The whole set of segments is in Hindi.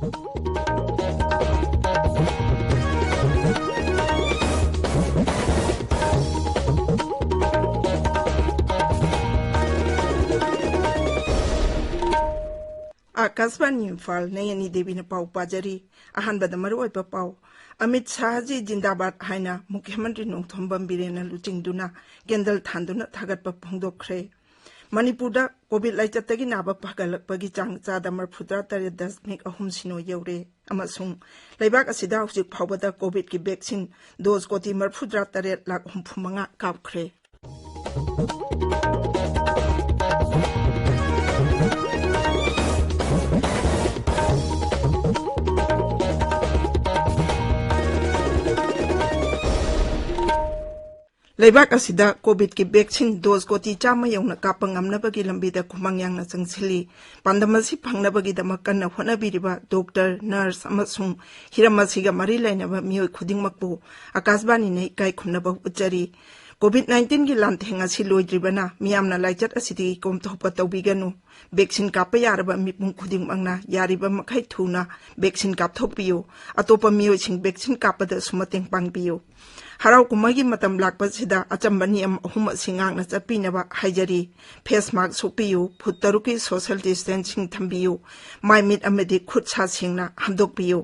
आकाशवाणी इम्फाल नयनी देवी ने पाव पाजरी अहनबद मरुओइब पाव अमित शाह जी जिंदाबाद हाइना मुख्यमंत्री नोंथोंबम बिरेना लुचिंगदुना candle थांदुना थागतप फोंदोखरे Manipur Covid लाइचतगी Naba पगलपगी Chang चादा 43.3 you're अमसुंग लेबाक असिदा हुजिक फावबदा कोविड की वैक्सीन डोज कोटी 43.35 कापखरे लेबाक असिदा कोविड की वैक्सीन डोज कोटी 100 यौना काप ngamnabagi lambida khumang yangna changchili pandamasi phangnabagi damak kanna honabiriba doctor nurse amasung hiramasiga mari lainaba miyoi khudingmakbu akasbani nei kai khumnaba uchari COVID-19 की लांथेंगा सी लोइद्रिबना मियामना लाइचत असिदी कोमथोप तौबिगनु वैक्सीन काप यारबा मिपुं खुदिंग मंगना यारिबा मखै थुना वैक्सीन कापथोपियो अतोप मियोसिंग वैक्सीन कापदा सुमतेंग पांगबियो हराव कुमागी मतम लाकपसिदा अचंबनी अहुम सिंगांगना चपिनबा हाइजरी फेस मास्क सोपियो फुट तरुकी सोशल डिस्टेंसिंग थंबियो माइमिट अमदि खुद सा सिंगना हमदोकपियो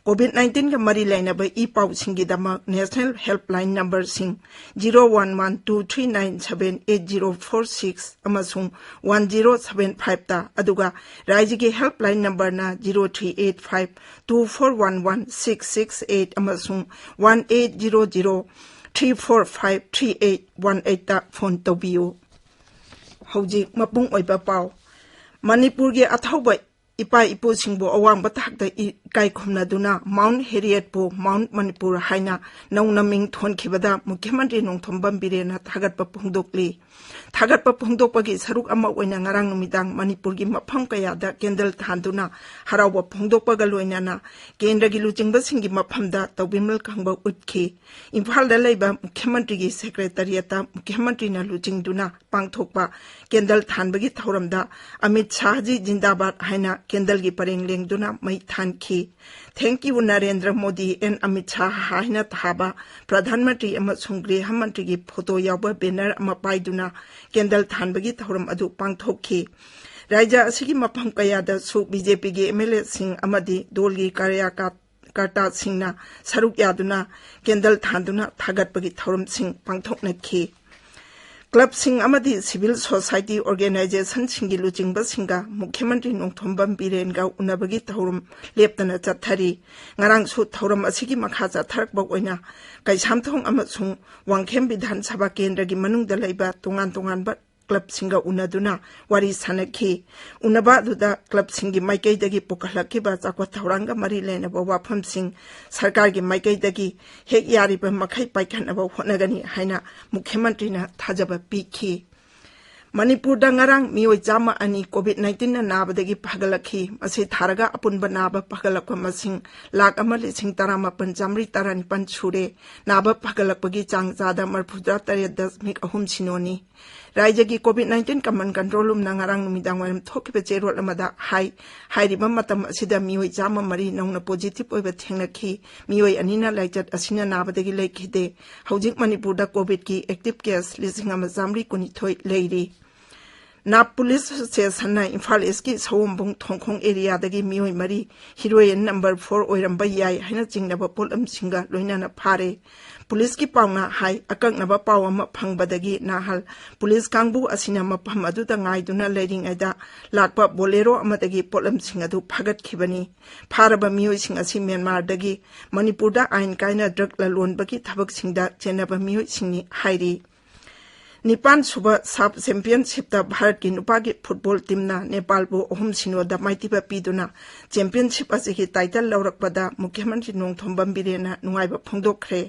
COVID-19 का मरी लाइनब ई पाउ सिंगिदमक नेशनल हेल्पलाइन नंबर सिंग 011239788046 अमसुंग 1075 ता अदुगा राज्य के हेल्पलाइन नंबर ना 0385241166 अमसुंग 180034531818 ता फोन तौबियो हौजिक मपुंग ओइबा पाउ मणिपुर के अथौबा इपा इपो सिंबो अवांग बताकदा इकाई खुमनादुना माउंट हेरियट माउंट मणिपुर हाइना नौनमिंग थोनखिबदा मुख्यमंत्री नोंथोंबम बिरेना थागतप फोंदोकली थागतप फोंदोकपगी सरुक अमा ओइना ngarang नुमिदांग मणिपुर की मफम कयादा केंडल थांदुना हराव फोंदोकपगा लोइनाना केंद्र की लुचिंगबा सिंगी मफमदा तौबिमल कांगबा उठखि इम्फालदा लेबा मुख्यमंत्री की सेक्रेटरियता मुख्यमंत्रीना लुचिंगदुना पांगथोकपा केंडल थानबगी थौरमदा अमित शाह जी जिंदाबाद हाइना केंडल की परेंग लेंगदुना मई थानखि thank you Narendra Modi and Amit Shah हाइना थाबा प्रधानमंत्री अमसुंग गृह मंत्री की फोटो यावबा बैनर अमा पाइदुना केंडल थानबगी थौरम अदु पांगथोकखि राज्य असिगी मफम कयादा सु बीजेपी के एमएलए सिंह अमदी दोल की कार्यकर्ता सिंहना सरुक यादुना केंडल थांदुना थागतपगी थौरम सिंह पांगथोकनखि क्लब सिंह अमदी सिविल सोसाइटी ऑर्गेनाइजेशन सिंगी लुचिंगबा सिंगा मुख्यमंत्री नोंथोंबम बिरेनगा उनबगी थौरम लेपतना चथरी ngarang su थौरम असिगी मखा चथरकबा ओइना कैसामथोंग अमसुंग वांगखेम विधानसभा केंद्र की मनुंगदा लैबा तोंगान तोंगानबा क्लब सिंगा उनदुना वारी सानखि उनबा दुदा क्लब सिंगी माइकैदगी पोखलखिबा चाको थौरांगा मरी लेनबा वाफम सिंह सरकार की माइकैदगी हेक यारिबा मखै पाइखनबा होनगनी हाइना मुख्यमंत्री ना थाजबा पीखि मणिपुर नgarang मियोय चामा अनि COVID-19 ना नाबदगी पगलखि मसे थारगा अपुनबा नाबा पगलखप मसिंग 1,19,9,919 सुरे नाबा पगलखपगी चांग चादा 43.3 राज्य की COVID-19 कमन कंट्रोल रूम नgarang नुमिदांग वरम थोकिबे चेरोल अमदा हाइरिबा मतम असिदा मियोय चामा मरी नौना पॉजिटिव ओइबा थेंगनखि मियोय अनिना लाइचत असिना नाबदगी लेखिदे हौजिक मणिपुर दा कोविड की एक्टिव केस 1,919 लेइरी नाब पुलिस स्टेशन इम्फाल इसकी सवोंबुंग थोंखोंग एरिया दगी मियोय मरी हीरोइन नंबर 4 ओइरंबा याय हाइना चिंगनबा पोलम सिंगा लोइनाना फारे पुलिस की पावना हाई अकंगनबा पाव अमा फंगबदगी नाहल पुलिस कांगबु असिना मफम अदुदा ngaiduna लेरिंगैदा लाकपा बोलेरो अमदगी पोलम सिंग अदु फागतखिबनी फारबा मियोय सिंग असि म्यांमार दगी मणिपुरदा आइन काइना ड्रग ललोनबगी थबक सिंगदा चेनबा मियोय सिंगनी हाइरी निपान सुबह सब चैंपियनशिप भारत की नुपा की फुटबॉल टीम नेपाल को 3-0 माइतीबा पीदुना चैंपियनशिप की टाइटल लौरकपदा मुख्यमंत्री नोंथोंबम बिरेना नुंगाइबा फोंदोखरे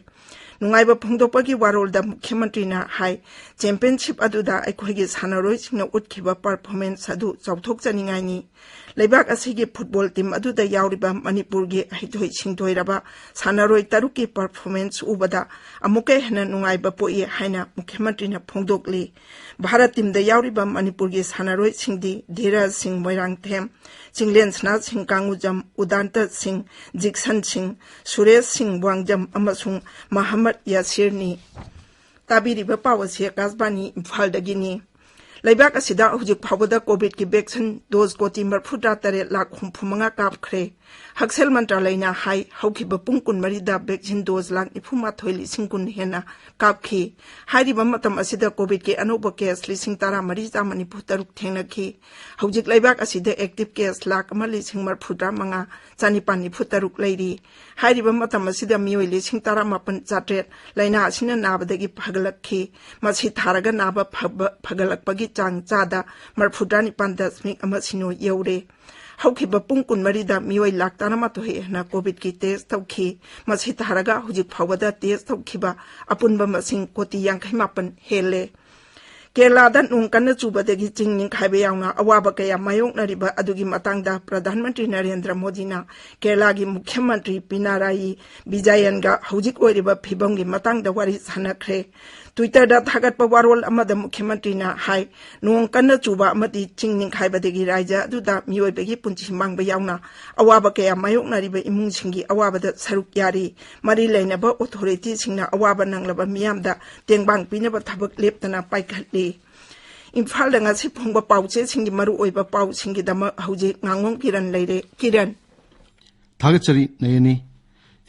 नुंगाइबा फोंदोकपगी वारोलदा मुख्यमंत्रीना हाई चैंपियनशिप अदुदा अखोइगी सानारोइसिंगना उतखिबा परफॉर्मेंस अदु चौथोकचनिंगाइनी लेबाक असिगी फुटबॉल टीम अदुदा यावरिबा मणिपुरगी हिथोइ सिंथोइरबा सानारोइ तरुकी परफॉर्मेंस उबदा अमुके हेना नुंगाइबा पोइ हाइना मुख्यमंत्रीना फोंदोकली भारत टीम दा यावरिबा मणिपुरगी सानारोइ सिंगदी धीरज सिंह मोइरांगथेम चिंगलेंसना सिंह कांगुजम उदांत सिंह जिक्सन सिंह सुरेश सिंह वांगजम अमसुंग मोहम्मद यासिरनी ताबिरिबा पावसे आकाशवाणी इम्फालदगिनी लेबाक असिदा हुजिक फावदा कोविड की वैक्सीन डोज कोटी 43 लाख 65 कापख्रे हक्सेल मंत्रालयना हाई हौखिबा पुंग 24 दा वैक्सीन डोज लाख 94,000 हेना कापखी हाइरिबा मतम असिदा कोविड के अनोबा केस 13,993 थेंगनखी हौजिक लेबाक असिदा एक्टिव केस लाख 1,35,5 चनिपान लैरी हाइरिबा मतम असिदा मियोइ 19,993 लाइना असिना नाबदगी फगलखी मसी थारगा नाबा फगलकपगी चांग चादा 42.0 यौरे हौखिबा पुंग 24 दा मियोइ लाख 13 कोविड की टेस्ट तौखी मसी थारगा हुजिक फावदा टेस्ट तौखिबा अपुनबा मसिंग कोटी 59 हेले केरलादा नुंग कन्ना चुबदगी चिंग निंखाइबा यावना अवाबा कया मायोंगनरिबा अदुगी मतंगदा प्रधानमंत्री नरेंद्र मोदीना केरलागी मुख्यमंत्री पिनाराई विजयनगा हौजिक ओइरिबा फिबमगी मतंगदा वारी सानखरे ट्विटर दा थागतपा वारोल अमदा मुख्यमंत्री हाई नुंग कन्ना चुबा अमदी चिंग निंखाइबदगी राज्य अदुदा मियोइबगी पुंची मांगबा यावना अवाबा कया मायोंगनरिबा इमुंगसिंगी अवाबदा सरुक यारी मरी लैनबा ऑथोरिटी सिंगना अवाबा नंगलबा मियामदा तेंगबांग पिनबा थबक लेपतना पाइखटली Imphal ngasi phongba pauche singi maru oiba pau singi dama hauji ngangom kiran leire kiran thagachari nayani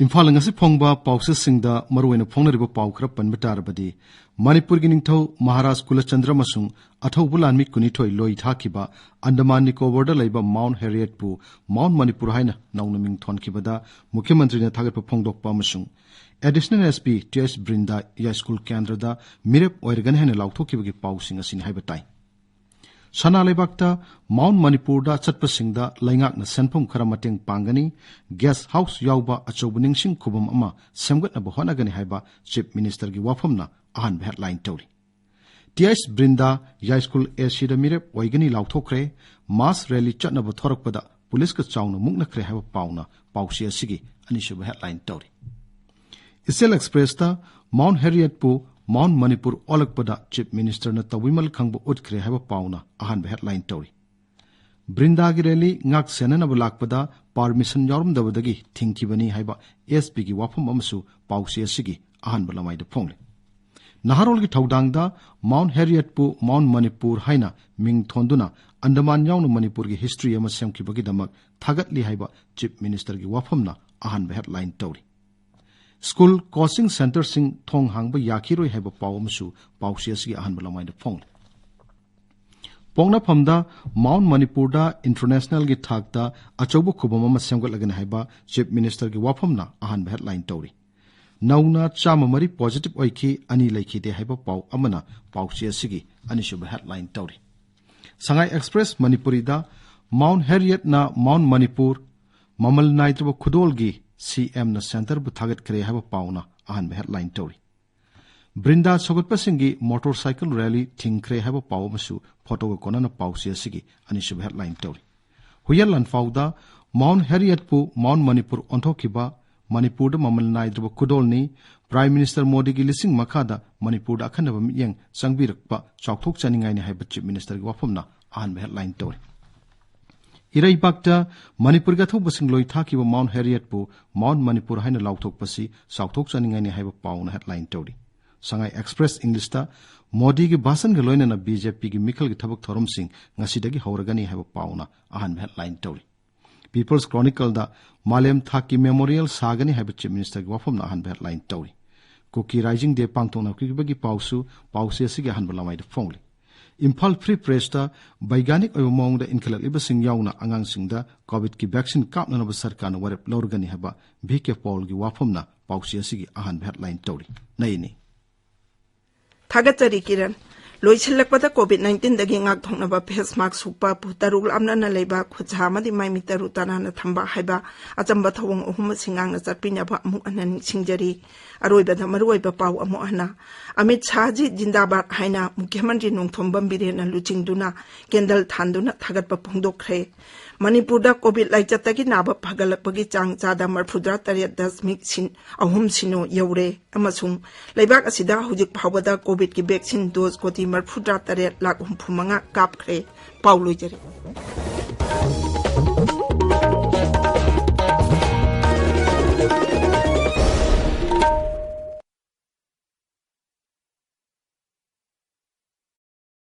Imphal ngasi phongba pause singda maru oina phongnariba pau khra panba tarabadi Manipur gi ningthau Maharaj Kulachandra masung athau bulanmi kunithoi loi thakiba Andaman Nicobar da laiba Mount Harriet pu Mount Manipur haina naunaming thonkibada Mukhyamantri na thagatpa phongdokpa masung Additional SP TS Brinda Ya School Kendra da Mirep Oirgan hena lauthokibagi pau singa sin haibatai Sana lebakta Mount Manipur da chatpa singda laingak na senphom khara mateng pangani guest house yauba achobuning sing khubam ama semgat na bohana gani haiba chief minister gi wafamna ahan headline tori TS Brinda Ya School AC da Mirep Oigani lauthokre mass rally chatna bo thorakpada police ka chawna mukna kre haiba pauna pausi asigi anishu headline tori Isel Express ta Mount Harriet pu Mount Manipur olakpada chief minister na tawimal khangbo utkre haiba pauna ahan headline tori Brinda gi rally ngak senana bulakpada permission yorum dabadagi thingkibani haiba SP gi wafam amsu pausi asigi ahan balamai da phongle Naharol gi thaudangda Mount Harriet pu Mount Manipur haina ming thonduna Andaman yaunu Manipur gi history ama semkibagi damak thagatli haiba chief minister gi wafamna ahan headline tori School coaching center sing thong hangba yakiroi haiba pawamsu pausias gi ahan balamai da phong Pongna phamda Mount Manipur da international gi thakda achobu khubama ma semgal lagan haiba chief minister gi wafamna ahan headline tori Nauna chama mari positive oiki ani laiki de haiba paw amana pausias gi ani shuba headline tori Sangai Express Manipuri da Mount Harriet na Mount Manipur mamal naitro khudol gi CM na center bu target kare haba pauna ahan headline tori Brinda sogot pasingi motorcycle rally thingkre haba paw masu photo ko kona na pausi asigi ani sub headline tori huyalan fauda Mount Harriet pu Mount Manipur onthokiba Manipur da mamal naidro kudol ni Prime Minister Modi gi lising makada Manipur da akhanaba miyang sangbirakpa chawthok chaningai ni haiba chief minister gi wafamna ahan headline tori Irai bakta Manipur ga thok basing loi thaki wa Mount Harriet pu Mount Manipur haina lauthok pasi sauthok chaningai ni haiba pauna headline tori Sangai Express English ta Modi gi basan ga loina na BJP gi mikal gi thabak thorom sing ngasidagi hauragani haiba pauna ahan headline tori People's Chronicle da Malem Thaki Memorial sagani haiba chief minister gi wafam na ahan headline tori Cookie Rising Day pangtong na kibagi pausu asigi ahan balamai da phongli Imphal Free Press ta Baiganik oy mong da inkhalak iba sing yauna angang sing da COVID ki vaccine kap na ba sarkar na warep lorgani haba BK Paul gi wafam na pausi asigi ahan headline tori naini Thagachari Kiran लोइसिल्लकपदा कोविड-19 दगी ngakthongnaba face mask supa putarul amna na leiba khutha madi mai mitaru tanana thamba haiba achamba thawong ohum singang na chatpina ba amu anan singjari aroiba da maruiba pau amu ana Amit Shah ji jindabad haina Mukhyamantri Nongthombam Birena luchingduna kendal thanduna thagatpa phongdokkhre Manipurda COVID laichatagi naba phagalakpagi chang chada marphudra tariat dasmik sin ahum sino yaure amasung leibak asida hujik phawada COVID ki vaccine dose koti marphudra tariat lak humphumanga kapkhre Paulo jari